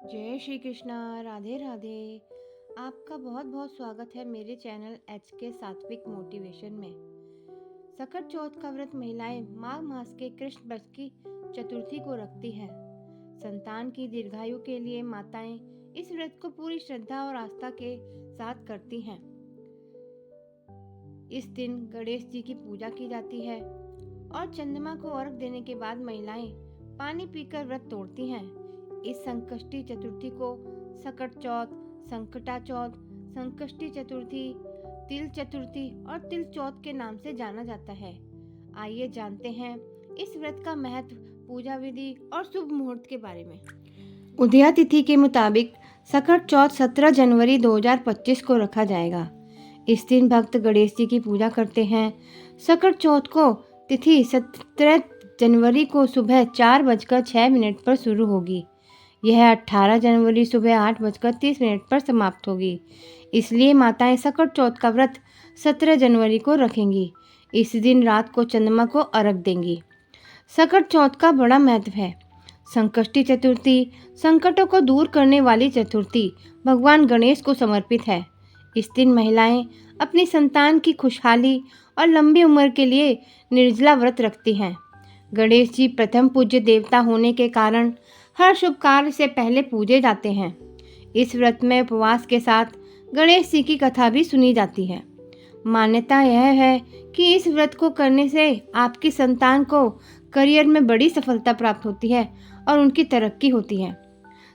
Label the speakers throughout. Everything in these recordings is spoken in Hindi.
Speaker 1: जय श्री कृष्णा। राधे राधे। आपका बहुत बहुत स्वागत है मेरे चैनल एच के सात्विक मोटिवेशन में। सकट चौथ का व्रत महिलाएं माघ मास के कृष्ण पक्ष की चतुर्थी को रखती हैं। संतान की दीर्घायु के लिए माताएं इस व्रत को पूरी श्रद्धा और आस्था के साथ करती हैं। इस दिन गणेश जी की पूजा की जाती है और चंद्रमा को अर्घ देने के बाद महिलाएं पानी पीकर व्रत तोड़ती हैं। इस संकष्टी चतुर्थी को सकट चौथ, संकटा चौथ, संकष्टी चतुर्थी, तिल चतुर्थी और तिल चौथ के नाम से जाना जाता है। आइए जानते हैं इस व्रत का महत्व, पूजा विधि और शुभ मुहूर्त के बारे में। उदया तिथि के मुताबिक सकट चौथ 17 जनवरी 2025 को रखा जाएगा। इस दिन भक्त गणेश जी की पूजा करते हैं। सकट चौथ को तिथि 17 जनवरी को सुबह 4:06 पर शुरू होगी। यह 18 जनवरी सुबह 8:30 पर समाप्त होगी। इसलिए माताएं सकट चौथ का व्रत 17 जनवरी को रखेंगी। इस दिन रात को चंद्रमा को अर्घ देंगी। सकट चौथ का बड़ा महत्व है। संकष्टी चतुर्थी संकटों को दूर करने वाली चतुर्थी भगवान गणेश को समर्पित है। इस दिन महिलाएं अपनी संतान की खुशहाली और लंबी उम्र के लिए निर्जला व्रत रखती हैं। गणेश जी प्रथम पूज्य देवता होने के कारण हर शुभ कार्य से पहले पूजे जाते हैं। इस व्रत में उपवास के साथ गणेश जी की कथा भी सुनी जाती है। मान्यता यह है कि इस व्रत को करने से आपकी संतान को करियर में बड़ी सफलता प्राप्त होती है और उनकी तरक्की होती है।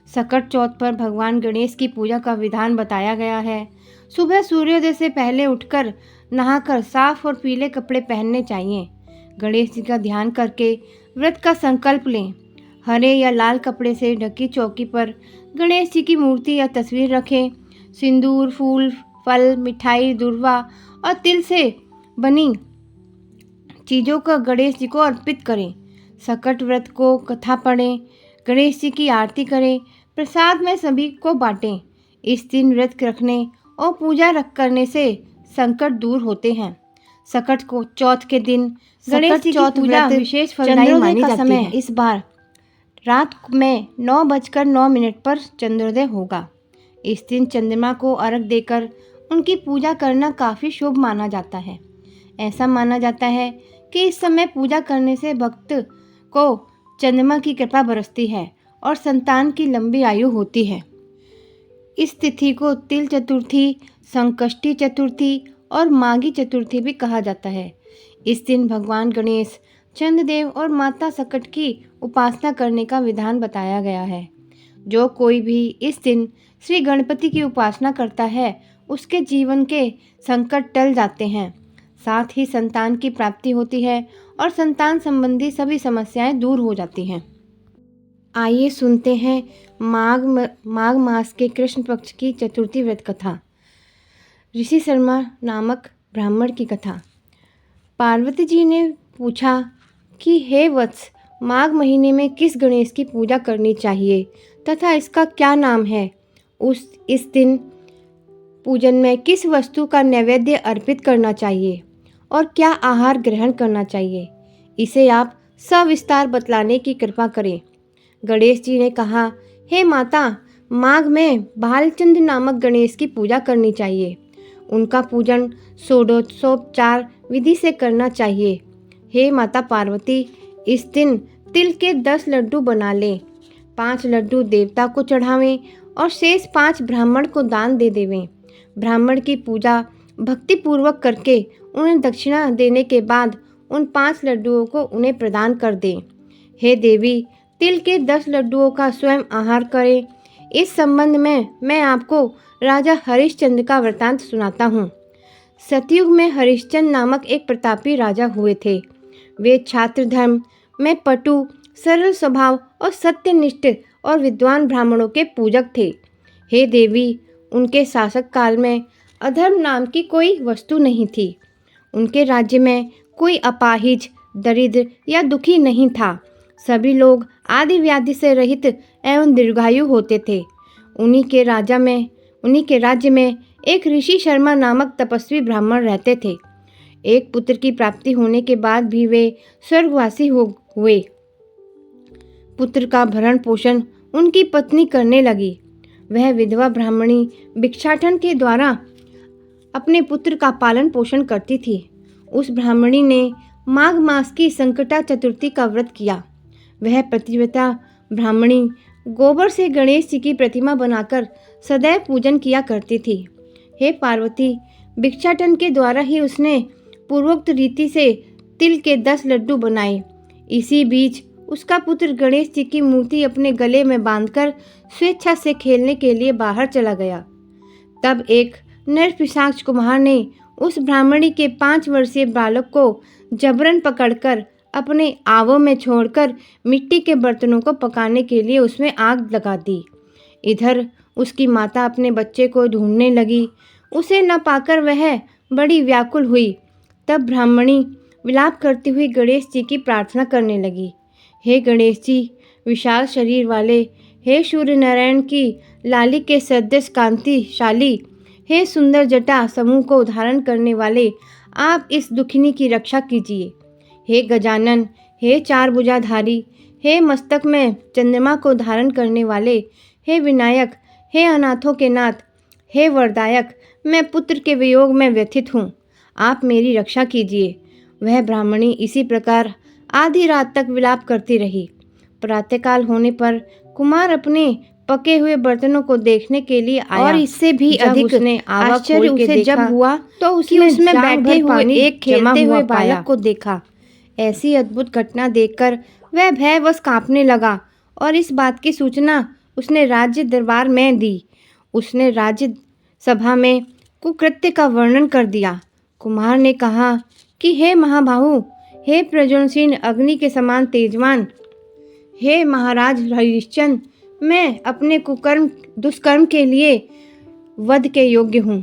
Speaker 1: सकट चौथ पर भगवान गणेश की पूजा का विधान बताया गया है। सुबह सूर्योदय से पहले उठकर नहाकर साफ और पीले कपड़े पहनने चाहिए। गणेश जी का ध्यान करके व्रत का संकल्प लें। हरे या लाल कपड़े से ढकी चौकी पर गणेश जी की मूर्ति या तस्वीर रखें। सिंदूर, फूल, फल, मिठाई, दूर्वा और तिल से बनी चीज़ों का गणेश जी को अर्पित करें। सकट व्रत को कथा पढ़ें, गणेश जी की आरती करें, प्रसाद में सभी को बांटें। इस दिन व्रत रखने और पूजा करने से संकट दूर होते हैं। सकट को चौथ के दिन गणेश जी की पूजा विशेष फलदायी मानी जाती है। इस बार रात में 9:09 पर चंद्रोदय होगा। इस दिन चंद्रमा को अर्घ देकर उनकी पूजा करना काफ़ी शुभ माना जाता है। ऐसा माना जाता है कि इस समय पूजा करने से भक्त को चंद्रमा की कृपा बरसती है और संतान की लंबी आयु होती है। इस तिथि को तिल चतुर्थी, संकष्टी चतुर्थी और माघी चतुर्थी भी कहा जाता है। इस दिन भगवान गणेश, चंद्रदेव और माता सकट की उपासना करने का विधान बताया गया है। जो कोई भी इस दिन श्री गणपति की उपासना करता है उसके जीवन के संकट टल जाते हैं। साथ ही संतान की प्राप्ति होती है और संतान संबंधी सभी समस्याएं दूर हो जाती हैं। आइए सुनते हैं माघ मास के कृष्ण पक्ष की चतुर्थी व्रत कथा। ऋषि शर्मा नामक ब्राह्मण की कथा। पार्वती जी ने पूछा कि हे वत्स, माघ महीने में किस गणेश की पूजा करनी चाहिए तथा इसका क्या नाम है? इस दिन पूजन में किस वस्तु का नैवेद्य अर्पित करना चाहिए और क्या आहार ग्रहण करना चाहिए? इसे आप सविस्तार बतलाने की कृपा करें। गणेश जी ने कहा, हे माता, माघ में भालचंद्र नामक गणेश की पूजा करनी चाहिए। उनका पूजन षोडशोपचार विधि से करना चाहिए। हे माता पार्वती, इस दिन तिल के 10 लड्डू बना लें। 5 लड्डू देवता को चढ़ावें और शेष 5 ब्राह्मण को दान दे देवें। ब्राह्मण की पूजा भक्तिपूर्वक करके उन्हें दक्षिणा देने के बाद उन 5 लड्डुओं को उन्हें प्रदान कर दें। हे देवी, तिल के 10 लड्डुओं का स्वयं आहार करें। इस संबंध में मैं आपको राजा हरिश्चंद्र का वृतांत सुनाता हूँ। सतयुग में हरिश्चंद्र नामक एक प्रतापी राजा हुए थे। वे छात्र धर्म में पटु, सरल स्वभाव और सत्यनिष्ठ और विद्वान ब्राह्मणों के पूजक थे। हे देवी, उनके शासक काल में अधर्म नाम की कोई वस्तु नहीं थी। उनके राज्य में कोई अपाहिज, दरिद्र या दुखी नहीं था। सभी लोग आदि व्याधि से रहित एवं दीर्घायु होते थे। उन्हीं के राज्य में एक ऋषि शर्मा नामक तपस्वी ब्राह्मण रहते थे। एक पुत्र की प्राप्ति होने के बाद भी वे स्वर्गवासी हुए। पुत्र का भरण पोषण उनकी पत्नी करने लगी। वह विधवा ब्राह्मणी भिक्षाटन के द्वारा अपने पुत्र का पालन पोषण करती थी। उस ब्राह्मणी ने माघ मास की संकटा चतुर्थी का व्रत किया। वह पतिव्रता ब्राह्मणी गोबर से गणेश जी की प्रतिमा बनाकर सदैव पूजन किया करती थी। हे पार्वती, भिक्षाटन के द्वारा ही उसने पूर्वोक्त रीति से तिल के 10 लड्डू बनाए। इसी बीच उसका पुत्र गणेश जी की मूर्ति अपने गले में बांधकर स्वेच्छा से खेलने के लिए बाहर चला गया। तब एक नरपिशाच कुम्हार ने उस ब्राह्मणी के 5 वर्षीय बालक को जबरन पकड़कर अपने आवों में छोड़कर मिट्टी के बर्तनों को पकाने के लिए उसमें आग लगा दी। इधर उसकी माता अपने बच्चे को ढूंढने लगी। उसे न पाकर वह बड़ी व्याकुल हुई। तब ब्राह्मणी विलाप करती हुई गणेश जी की प्रार्थना करने लगी। हे गणेश जी, विशाल शरीर वाले, हे सूर्य नारायण की लाली के सदृश कांतिशाली, हे सुंदर जटा समूह को धारण करने वाले, आप इस दुखिनी की रक्षा कीजिए। हे गजानन, हे 4 भुजाधारी, हे मस्तक में चंद्रमा को धारण करने वाले, हे विनायक, हे अनाथों के नाथ, हे वरदायक, मैं पुत्र के वियोग में व्यथित हूँ, आप मेरी रक्षा कीजिए। वह ब्राह्मणी इसी प्रकार आधी रात तक विलाप करती रही। प्रातःकाल होने पर कुमार अपने पके हुए बर्तनों को देखने के लिए आया और इससे भी अधिक उसने आश्चर्य उसे जब हुआ तो उसमें बैठे हुए एक खेलते हुए बालक को देखा। ऐसी अद्भुत घटना देखकर वह भयवश कांपने लगा और इस बात की सूचना उसने राज्य दरबार में दी। उसने राज्य सभा में कुकृत्य का वर्णन कर दिया। कुमार ने कहा कि हे महाबाहु, हे प्रज्वलनशील अग्नि के समान तेजवान, हे महाराज हरिश्चंद्र, मैं अपने कुकर्म दुष्कर्म के लिए वध के योग्य हूँ।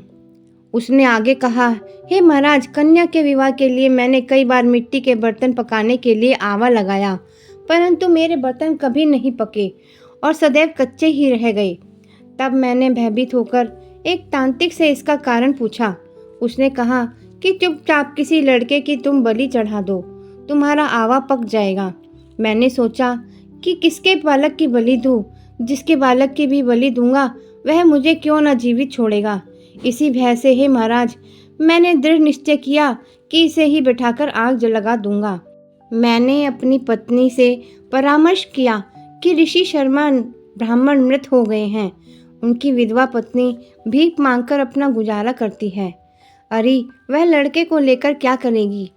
Speaker 1: उसने आगे कहा, हे महाराज, कन्या के विवाह के लिए मैंने कई बार मिट्टी के बर्तन पकाने के लिए आवा लगाया, परंतु मेरे बर्तन कभी नहीं पके और सदैव कच्चे ही रह गए। तब मैंने भयभीत होकर एक तांत्रिक से इसका कारण पूछा। उसने कहा कि चुपचाप किसी लड़के की तुम बलि चढ़ा दो, तुम्हारा आवा पक जाएगा। मैंने सोचा कि किसके बालक की बलि दूं, जिसके बालक की भी बलि दूंगा वह मुझे क्यों न जीवित छोड़ेगा। इसी भय से हे महाराज, मैंने दृढ़ निश्चय किया कि इसे ही बैठाकर आग लगा दूंगा। मैंने अपनी पत्नी से परामर्श किया कि ऋषि शर्मा ब्राह्मण मृत हो गए हैं। उनकी विधवा पत्नी भीख मांगकर अपना गुजारा करती है। अरे, वह लड़के को लेकर क्या करेगी?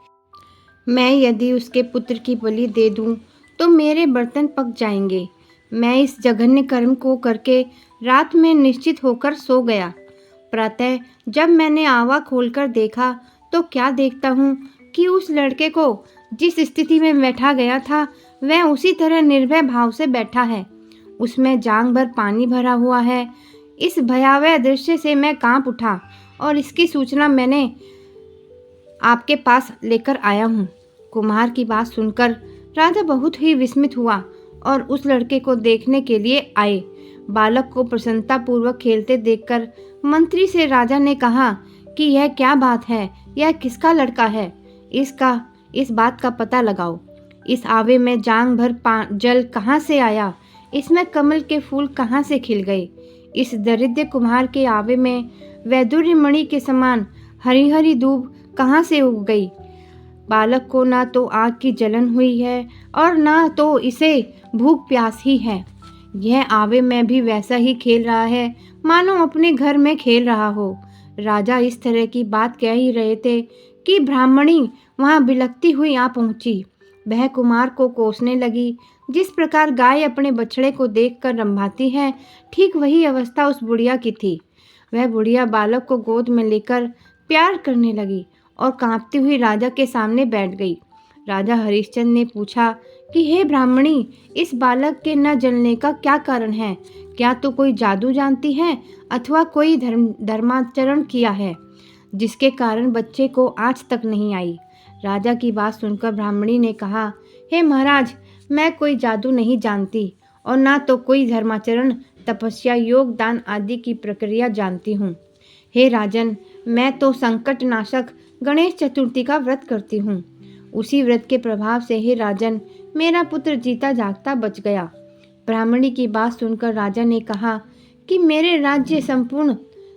Speaker 1: मैं यदि उसके पुत्र की बलि दे दूं तो मेरे बर्तन पक जाएंगे। मैं इस जघन्य कर्म को करके रात में निश्चित होकर सो गया। प्रातः जब मैंने आवा खोलकर देखा तो क्या देखता हूँ कि उस लड़के को जिस स्थिति में बैठा गया था वह उसी तरह निर्भय भाव से बैठा है। उसमें जांघ भर पानी भरा हुआ है। इस भयावह दृश्य से मैं कांप उठा और इसकी सूचना मैंने आपके पास लेकर आया हूँ। कुम्हार की बात सुनकर राजा बहुत ही विस्मित हुआ और उस लड़के को देखने के लिए आए। बालक को प्रसन्नता पूर्वक खेलते देखकर मंत्री से राजा ने कहा कि यह क्या बात है, यह किसका लड़का है, इस बात का पता लगाओ। इस आवे में जांग भर जल कहाँ से आया, इसमें कमल के फूल कहाँ से खिल गए। इस दरिद्र कुम्हार के आवे में वैदुर्य मणि के समान हरी हरी दूब कहाँ से उग गई। बालक को ना तो आग की जलन हुई है और ना तो इसे भूख प्यास ही है। यह आवे में भी वैसा ही खेल रहा है मानो अपने घर में खेल रहा हो। राजा इस तरह की बात कह ही रहे थे कि ब्राह्मणी वहां बिलखती हुई आ पहुंची। वह कुमार को कोसने लगी। जिस प्रकार गाय अपने बछड़े को देखकर रंभाती है, ठीक वही अवस्था उस बुढ़िया की थी। वह बुढ़िया बालक को गोद में लेकर प्यार करने लगी और कांपती हुई राजा के सामने बैठ गई। राजा हरिश्चंद्र ने पूछा कि हे ब्राह्मणी, इस बालक के न जलने का क्या कारण है? क्या तू कोई जादू जानती है अथवा कोई धर्माचरण किया है जिसके कारण बच्चे को आँच तक नहीं आई? राजा की बात सुनकर ब्राह्मणी ने कहा, हे महाराज, मैं कोई जादू नहीं जानती और ना तो कोई धर्माचरण, तपस्या, योग, दान आदि की प्रक्रिया जानती हूँ। हे राजन, मैं तो संकट नाशक गणेश चतुर्थी का व्रत करती हूँ। उसी व्रत के प्रभाव से हे राजन, मेरा पुत्र जीता जागता बच गया। ब्राह्मणी की बात सुनकर राजा ने कहा कि मेरे राज्य संपूर्ण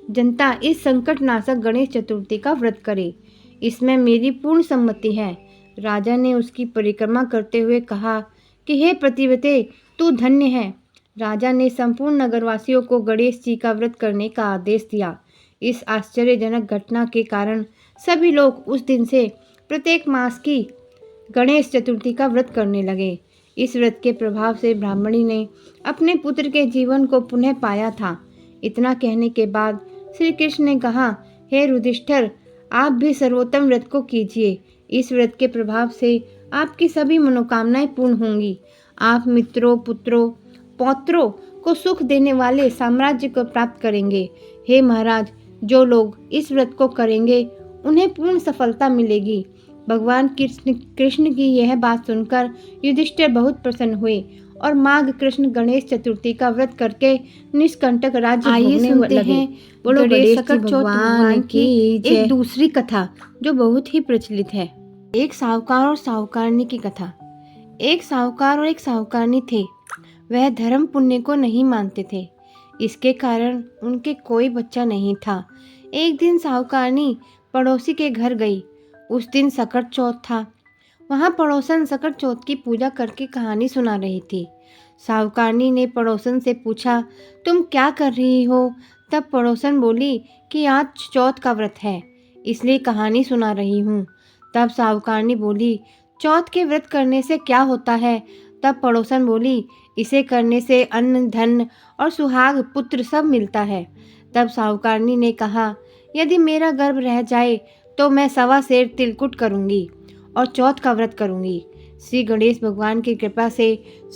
Speaker 1: जनता इस संकट नाशक गणेश चतुर्थी का व्रत करे। इसमें मेरी पूर्ण सम्मति है। राजा ने उसकी परिक्रमा करते हुए कहा कि हे प्रतिव्रते, तू धन्य है। राजा ने संपूर्ण नगरवासियों को गणेश जी का व्रत करने का आदेश दिया। इस आश्चर्यजनक घटना के कारण सभी लोग उस दिन से प्रत्येक मास की गणेश चतुर्थी का व्रत करने लगे। इस व्रत के प्रभाव से ब्राह्मणी ने अपने पुत्र के जीवन को पुनः पाया था। इतना कहने के बाद श्री कृष्ण ने कहा, हे युधिष्ठिर, आप भी सर्वोत्तम व्रत को कीजिए। इस व्रत के प्रभाव से आपकी सभी मनोकामनाएं पूर्ण होंगी। आप मित्रों, पुत्रों, पौत्रों को सुख देने वाले साम्राज्य को प्राप्त करेंगे। हे महाराज, जो लोग इस व्रत को करेंगे उन्हें पूर्ण सफलता मिलेगी। भगवान कृष्ण की यह बात सुनकर युधिष्ठिर बहुत प्रसन्न हुए और माघ कृष्ण गणेश चतुर्थी का व्रत करके निष्कंटक राज्य भोगने लगे। बोलो गणेश भगवान की एक दूसरी कथा जो बहुत ही प्रचलित है। एक साहूकार और साहूकारनी की कथा। एक साहूकार और एक साहूकारनी थे। वह धर्म पुण्य को नहीं मानते थे। इसके कारण उनके कोई बच्चा नहीं था। एक दिन साहूकारनी पड़ोसी के घर गई। उस दिन सकट चौथ था। वहाँ पड़ोसन सकट चौथ की पूजा करके कहानी सुना रही थी। साहूकारनी ने पड़ोसन से पूछा, तुम क्या कर रही हो? तब पड़ोसन बोली कि आज चौथ का व्रत है, इसलिए कहानी सुना रही हूँ। तब साहूकारनी बोली, चौथ के व्रत करने से क्या होता है? तब पड़ोसन बोली, इसे करने से अन्न, धन और सुहाग पुत्र सब मिलता है। तब साहूकारनी ने कहा, यदि मेरा गर्भ रह जाए तो मैं 1.25 सेर तिलकुट करूँगी और चौथ का व्रत करूँगी। श्री गणेश भगवान की कृपा से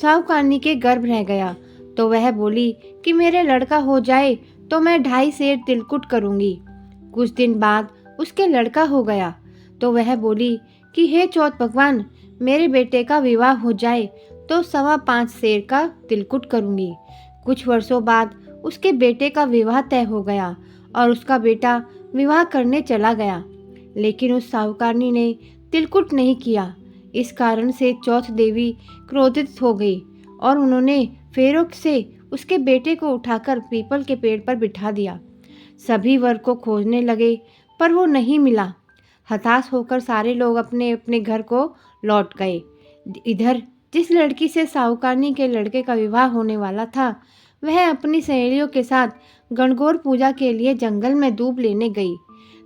Speaker 1: साहूकारनी के गर्भ रह गया तो वह बोली कि मेरे लड़का हो जाए तो मैं 2.5 सेर तिलकुट करूँगी। कुछ दिन बाद उसके लड़का हो गया तो वह बोली कि हे चौथ भगवान, मेरे बेटे का विवाह हो जाए तो 5.25 सेर का तिलकुट करूँगी। कुछ वर्षों बाद उसके बेटे का विवाह तय हो गया और उसका बेटा विवाह करने चला गया, लेकिन उस साहूकारनी ने तिलकुट नहीं किया। इस कारण से चौथ देवी क्रोधित हो गई और उन्होंने फेरों से उसके बेटे को उठाकर पीपल के पेड़ पर बिठा दिया। सभी वर को खोजने लगे पर वो नहीं मिला। हताश होकर सारे लोग अपने अपने घर को लौट गए। इधर जिस लड़की से साहूकारनी के लड़के का विवाह होने वाला था, वह अपनी सहेलियों के साथ गणगौर पूजा के लिए जंगल में दूब लेने गई।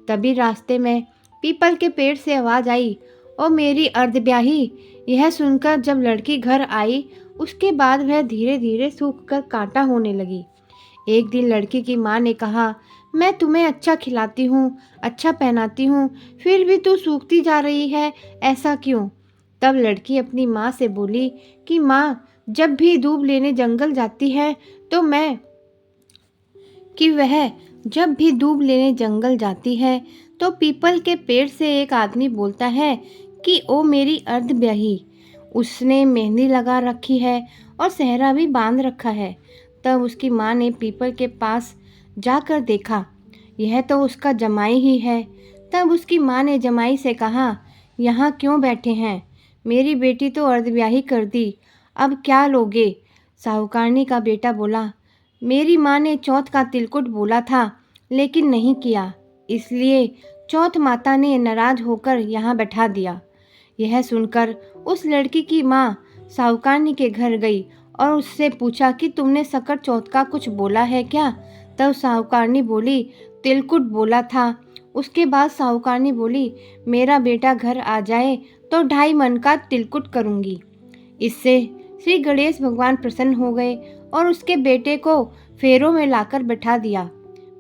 Speaker 1: तभी रास्ते में पीपल के पेड़ से आवाज़ आई, ओ मेरी अर्धब्याही। यह सुनकर जब लड़की घर आई, उसके बाद वह धीरे धीरे सूखकर कांटा होने लगी। एक दिन लड़की की माँ ने कहा, मैं तुम्हें अच्छा खिलाती हूँ, अच्छा पहनाती हूँ, फिर भी तू सूखती जा रही है, ऐसा क्यों? तब लड़की अपनी माँ से बोली कि माँ, जब भी दूब लेने जंगल जाती है तो पीपल के पेड़ से एक आदमी बोलता है कि ओ मेरी अर्धब्याही। उसने मेहंदी लगा रखी है और सेहरा भी बांध रखा है। तब उसकी माँ ने पीपल के पास जाकर देखा, यह तो उसका जमाई ही है। तब उसकी माँ ने जमाई से कहा, यहाँ क्यों बैठे हैं? मेरी बेटी तो अर्धब्याही कर दी, अब क्या लोगे? साहूकारनी का बेटा बोला, मेरी माँ ने चौथ का तिलकुट बोला था लेकिन नहीं किया, इसलिए चौथ माता ने नाराज होकर यहाँ बैठा दिया। यह सुनकर उस लड़की की माँ साहूकारनी के घर गई और उससे पूछा कि तुमने सकट चौथ का कुछ बोला है क्या? तब साहूकारनी बोली, तिलकुट बोला था। उसके बाद साहूकारनी बोली, मेरा बेटा घर आ जाए तो 2.5 मन का तिलकुट करूँगी। इससे श्री गणेश भगवान प्रसन्न हो गए और उसके बेटे को फेरों में लाकर बैठा दिया।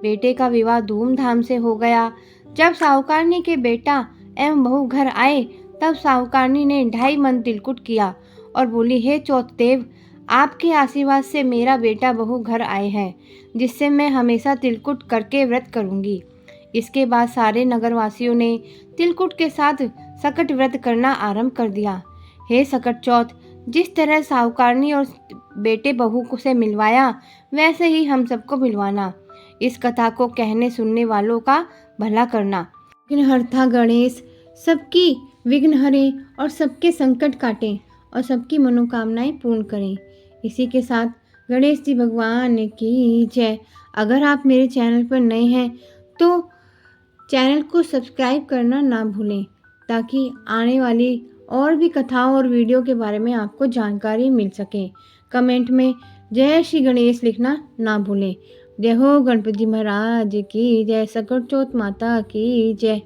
Speaker 1: बेटे का विवाह धूमधाम से हो गया। जब साहूकारनी के बेटा एवं बहू घर आए तब साहूकारनी ने 2.5 मन तिलकुट किया और बोली, हे चौथदेव, आपके आशीर्वाद से मेरा बेटा बहू घर आए हैं, जिससे मैं हमेशा तिलकुट करके व्रत करूँगी। इसके बाद सारे नगरवासियों ने तिलकुट के साथ सकट व्रत करना आरंभ कर दिया। हे सकट चौथ, जिस तरह साहूकारनी और बेटे बहू को से मिलवाया, वैसे ही हम सबको मिलवाना। इस कथा को कहने सुनने वालों का भला करना। विघ्नहर्ता गणेश सबकी विघ्न हरे और सबके संकट काटें और सबकी मनोकामनाएं पूर्ण करें। इसी के साथ गणेश जी भगवान की जय। अगर आप मेरे चैनल पर नए हैं तो चैनल को सब्सक्राइब करना ना भूलें, ताकि आने वाली और भी कथाओं और वीडियो के बारे में आपको जानकारी मिल सके। कमेंट में जय श्री गणेश लिखना ना भूलें। जय हो गणपति महाराज की जय, सकट चौथ माता की जय।